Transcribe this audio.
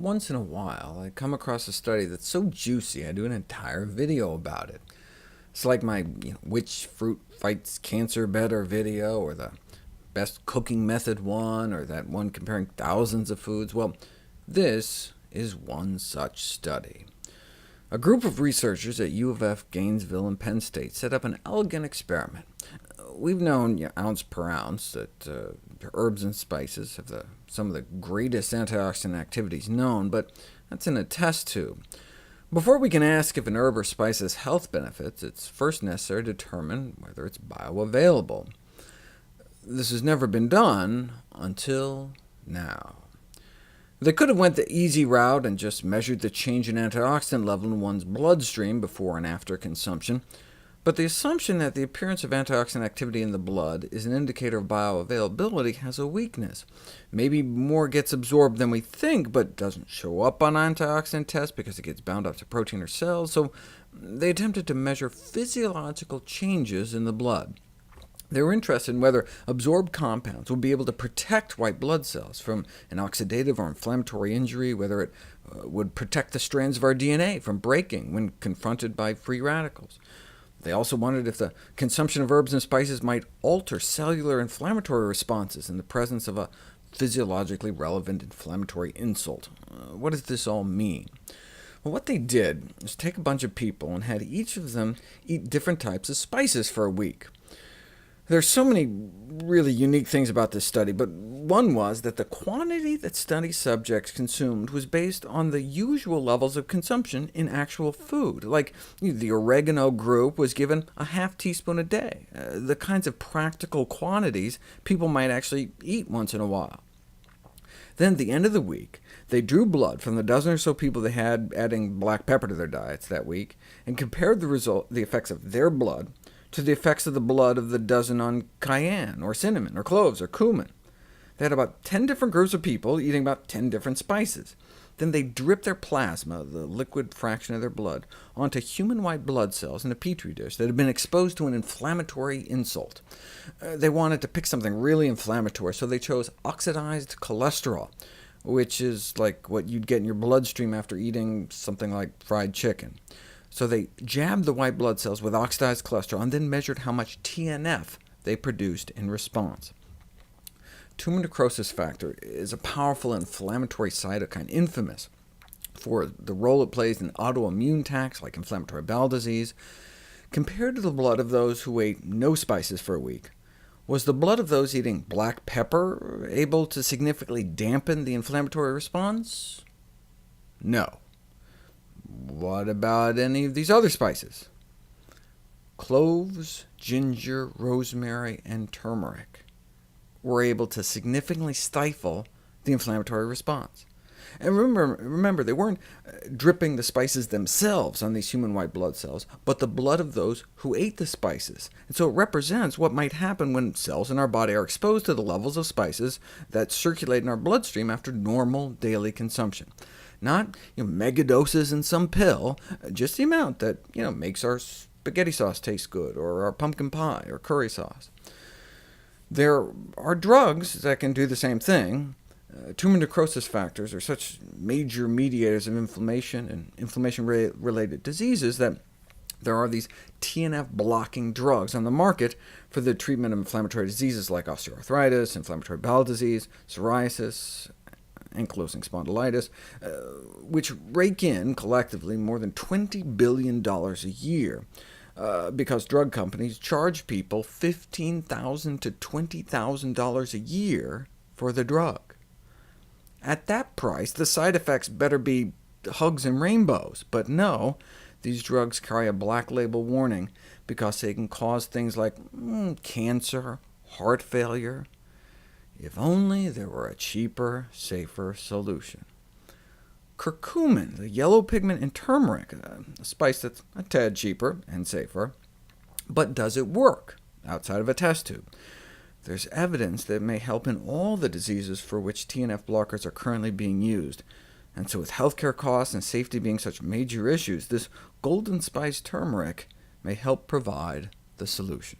Once in a while, I come across a study that's so juicy I do an entire video about it. It's like my which fruit fights cancer better video, or the best cooking method one, or that one comparing thousands of foods. Well, this is one such study. A group of researchers at U of F, Gainesville, and Penn State set up an elegant experiment. We've known ounce per ounce that herbs and spices have some of the greatest antioxidant activities known, but that's in a test tube. Before we can ask if an herb or spice has health benefits, it's first necessary to determine whether it's bioavailable. This has never been done until now. They could have went the easy route and just measured the change in antioxidant level in one's bloodstream before and after consumption, but the assumption that the appearance of antioxidant activity in the blood is an indicator of bioavailability has a weakness. Maybe more gets absorbed than we think, but doesn't show up on antioxidant tests because it gets bound up to protein or cells, so they attempted to measure physiological changes in the blood. They were interested in whether absorbed compounds would be able to protect white blood cells from an oxidative or inflammatory injury, whether it would protect the strands of our DNA from breaking when confronted by free radicals. They also wondered if the consumption of herbs and spices might alter cellular inflammatory responses in the presence of a physiologically relevant inflammatory insult. What does this all mean? Well, what they did was take a bunch of people and had each of them eat different types of spices for a week. There's so many really unique things about this study, but one was that the quantity that study subjects consumed was based on the usual levels of consumption in actual food. Like, the oregano group was given a half teaspoon a day, the kinds of practical quantities people might actually eat once in a while. Then at the end of the week, they drew blood from the dozen or so people they had adding black pepper to their diets that week, and compared the effects of their blood to the effects of the blood of the dozen on cayenne, or cinnamon, or cloves, or cumin. They had about 10 different groups of people eating about 10 different spices. Then they dripped their plasma, the liquid fraction of their blood, onto human white blood cells in a petri dish that had been exposed to an inflammatory insult. They wanted to pick something really inflammatory, so they chose oxidized cholesterol, which is like what you'd get in your bloodstream after eating something like fried chicken. So they jabbed the white blood cells with oxidized cholesterol, and then measured how much TNF they produced in response. Tumor necrosis factor is a powerful inflammatory cytokine, infamous for the role it plays in autoimmune attacks like inflammatory bowel disease. Compared to the blood of those who ate no spices for a week, was the blood of those eating black pepper able to significantly dampen the inflammatory response? No. What about any of these other spices? Cloves, ginger, rosemary, and turmeric were able to significantly stifle the inflammatory response. And remember, they weren't dripping the spices themselves on these human white blood cells, but the blood of those who ate the spices. And so it represents what might happen when cells in our body are exposed to the levels of spices that circulate in our bloodstream after normal daily consumption. Not megadoses in some pill, just the amount that makes our spaghetti sauce taste good, or our pumpkin pie, or curry sauce. There are drugs that can do the same thing. Tumor necrosis factors are such major mediators of inflammation and inflammation-related diseases that there are these TNF-blocking drugs on the market for the treatment of inflammatory diseases like osteoarthritis, inflammatory bowel disease, psoriasis, ankylosing spondylitis, which rake in, collectively, more than $20 billion a year, because drug companies charge people $15,000 to $20,000 a year for the drug. At that price, the side effects better be hugs and rainbows, but no, these drugs carry a black label warning because they can cause things like cancer, heart failure. If only there were a cheaper, safer solution. Curcumin, the yellow pigment in turmeric, a spice that's a tad cheaper and safer. But does it work outside of a test tube? There's evidence that it may help in all the diseases for which TNF blockers are currently being used. And so with healthcare costs and safety being such major issues, this golden spice turmeric may help provide the solution.